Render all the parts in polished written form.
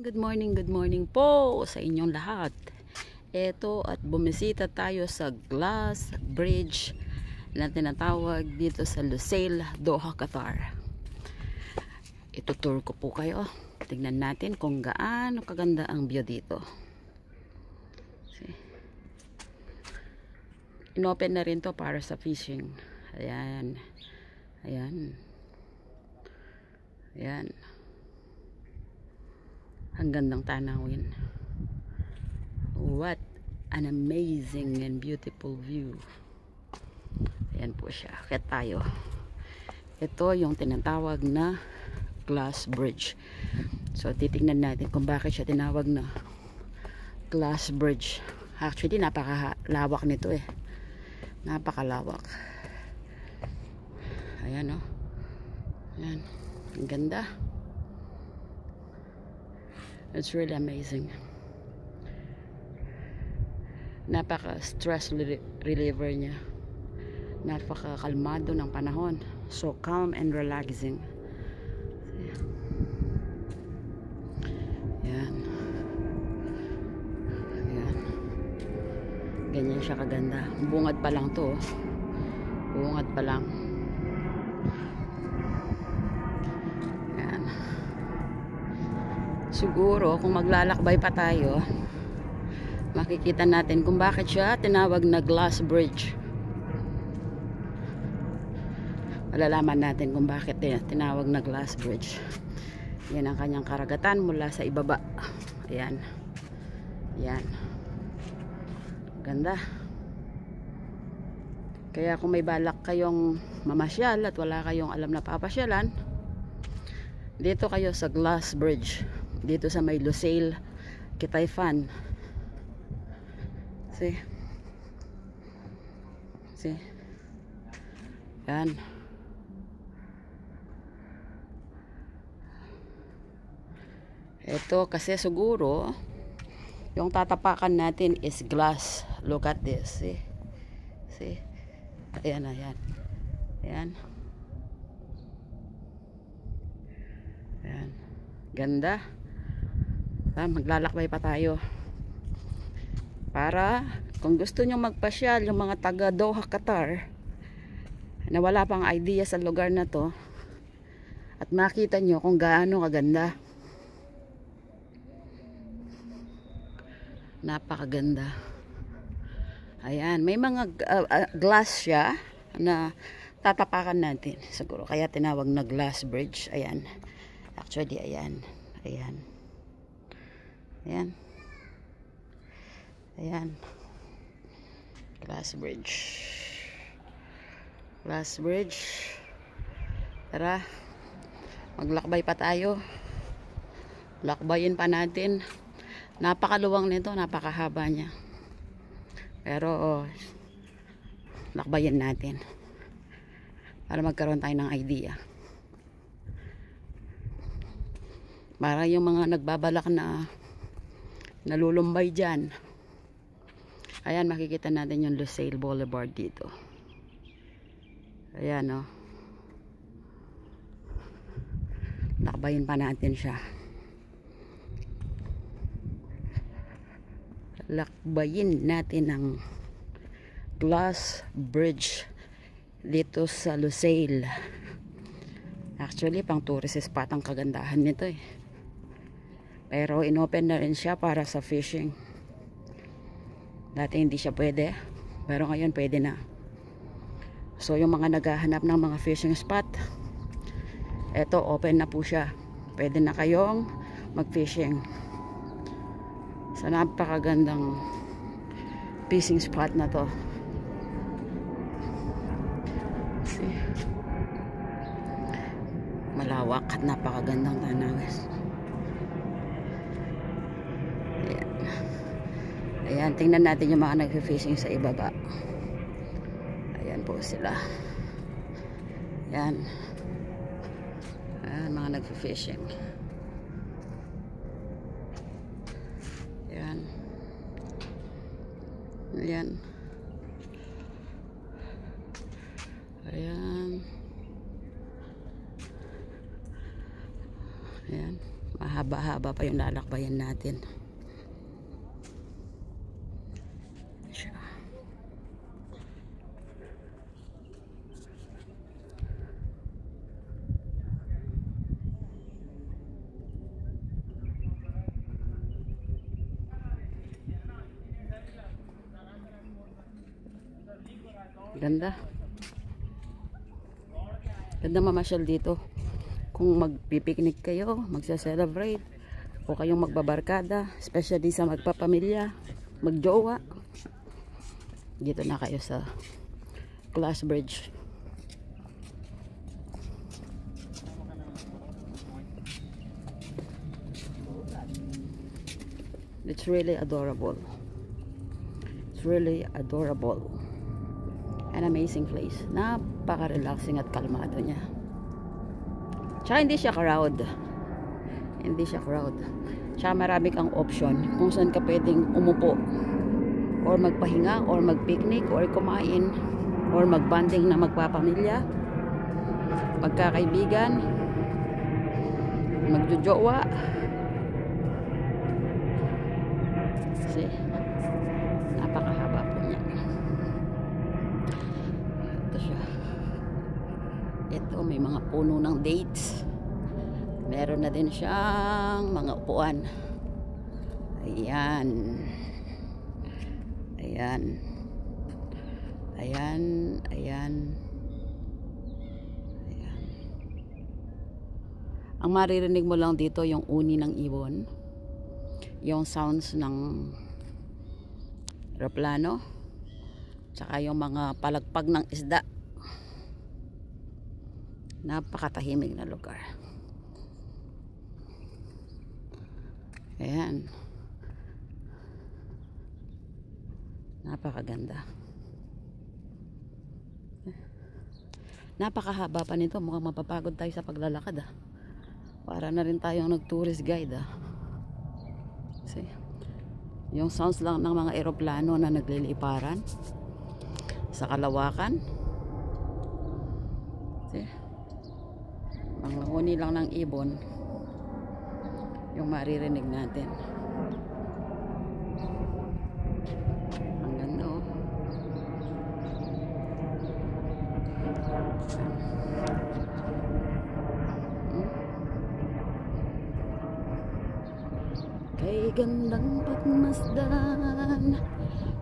Good morning po sa inyong lahat. Eto at bumisita tayo sa glass bridge na tinatawag dito sa Lusail, Doha, Qatar. Itutur ko po kayo. Tingnan natin kung gaano kaganda ang view dito. Inopen na rin to para sa fishing. Ayan. Ayan. Ayan. Ang gandang tanawin. What an amazing and beautiful view. Ayan po siya. Kaya tayo. Ito yung tinatawag na glass bridge. So titingnan natin kung bakit siya tinawag na glass bridge. Actually napakalawak nito eh. Napakalawak. Ayan o. Ayan. Ang ganda. It's really amazing. Napaka-stress reliever niya. Napaka-kalmado ng panahon. So calm and relaxing. Yan. Yan. Ganyan siya kaganda. Bungad pa lang to. Bungad pa lang. Siguro kung maglalakbay pa tayo, makikita natin kung bakit siya tinawag na glass bridge. Malalaman natin kung bakit tinawag na glass bridge. Yan ang kanyang karagatan mula sa ibaba. Ayan. Ayan. Ganda. Kaya kung may balak kayong mamasyal at wala kayong alam na papasyalan, dito kayo sa glass bridge. Dito sa may Lusail, Kitayfan. See? See? Yan. Ito kasi siguro yung tatapakan natin is glass. Look at this. See? See? Ayan, ayan. Ayan. Ayan. Ganda. Maglalakbay pa tayo para kung gusto nyo magpasyal yung mga taga Doha, Qatar na wala pang idea sa lugar na to at makita nyo kung gaano kaganda. Napakaganda. Ayan, may mga glass siya na tatapakan natin siguro kaya tinawag na glass bridge. Ayan, actually ayan. Ayan. Ayan. Ayan. Glass bridge. Glass bridge. Tara. Maglakbay pa tayo. Lakbayin pa natin. Napakaluwang nito. Napakahaba niya. Pero lakbayin natin. Para magkaroon tayo ng idea. Para yung mga nagbabalak na nalulumbay dyan. Ayan, makikita natin yung Lusail Boulevard dito. Ayan o. Lakbayin pa natin siya. Lakbayin natin ang glass bridge dito sa Lusail. Actually, pang tourist spot ang kagandahan nito eh. Pero inopen na rin siya para sa fishing. Dati hindi siya pwede. Pero ngayon pwede na. So yung mga naghahanap ng mga fishing spot, eto open na po siya. Pwede na kayong mag-fishing. Sa napakagandang fishing spot na to. See? Malawak at napakagandang tanawin. Ayan, tingnan natin yung mga nag-fishing sa ibaba. Ayan po sila. Ayan. Ayan, mga nag-fishing. Ayan. Ayan. Ayan. Ayan. mahaba-haba pa yung lalakbayan natin. Ganda. Ganda mamasyal dito. Kung magpipiknik kayo, magsa-celebrate, o kayong magbabarkada, especially sa magpapamilya, magjowa, dito na kayo sa Glass Bridge. It's really adorable. It's really adorable. An amazing place. Napaka-relaxing at kalmado niya. Tsaka hindi siya crowd. Hindi siya crowd. Tsaka marami kang option kung saan ka pwedeng umupo or magpahinga or magpiknik or kumain or magbanding na magpapamilya, magkakaibigan, magjojowa. Kasi napakahaba po niya. Ito siya. Ito may mga puno ng dates. Meron na din siyang mga upuan. Ayan. Ayan. Ayan. Ayan. Ayan. Ang maririnig mo lang dito yung uni ng ibon, yung sounds ng aeroplano, tsaka yung mga palagpag ng isda. Napakatahimik na lugar. Ayan. Napakaganda. Napakahaba pa nito. Mukhang mapapagod tayo sa paglalakad, ah. Para na rin tayong nag-tourist guide, ah. See? Yung sounds lang ng mga eroplano na nagliliparan sa kalawakan. See? Mga huni lang ng ibon yung maririnig natin. Ang ganda, oh. Kay gandang pagmasdan,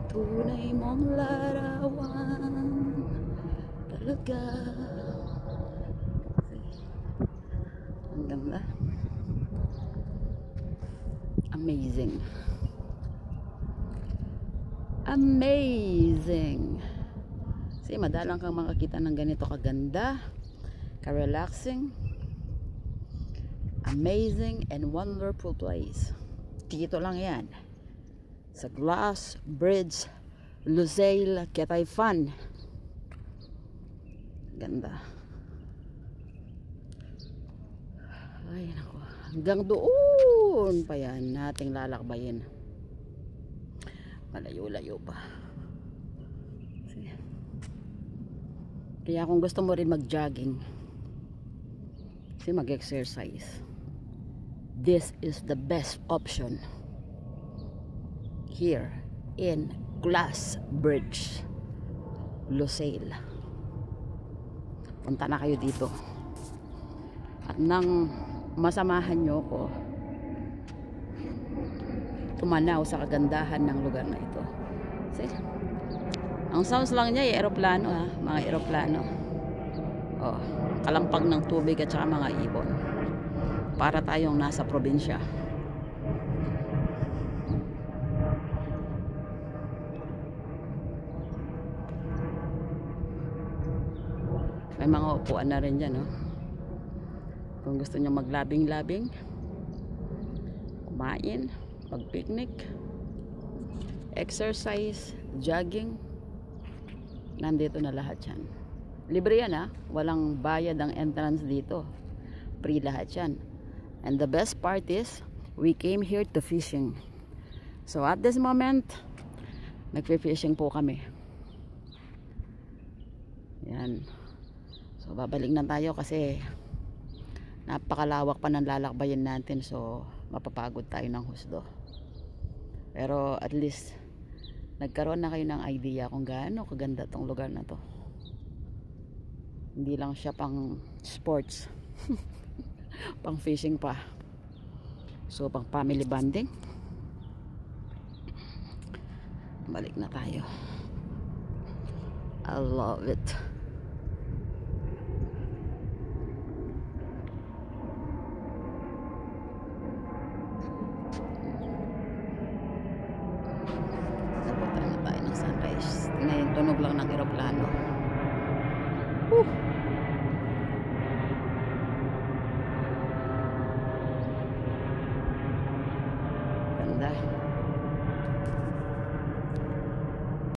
tunay mong larawan talaga. Ang ganda. Amazing. Amazing. Kasi madalang kang makakita ng ganito kaganda, ka-relaxing, amazing and wonderful place. Dito lang yan sa Glass Bridge, Lusail, Quezon. Ganda. Ay naku, hanggang doon pa yan nating lalakbayin. Malayo-layo pa. Sige. Kaya kung gusto mo rin mag-jogging, kasi mag-exercise, this is the best option here in Glass Bridge, Lusail. Punta na kayo dito. At nang masamahan nyo ko tumanaw sa kagandahan ng lugar na ito. See? Ang sounds lang niya, aeroplano, ha? Mga aeroplano. Oh, kalampag ng tubig at saka mga ibon. Para tayong nasa probinsya. May mga upuan na rin dyan, no? Kung gusto nyo maglabing-labing, kumain, mag-picnic, exercise, jogging, nandito na lahat yan. Libre yan, ha? Walang bayad ang entrance dito. Free lahat yan. And the best part is, we came here to fishing. So at this moment, nagpe-fishing po kami. Yan. So babalik na tayo kasi napakalawak pa ng lalakbayin natin, so mapapagod tayo ng husdo. Pero at least nagkaroon na kayo ng idea kung gaano kaganda tong lugar na to. Hindi lang siya pang sports pang fishing pa, so pang family bonding. Balik na tayo. I love it.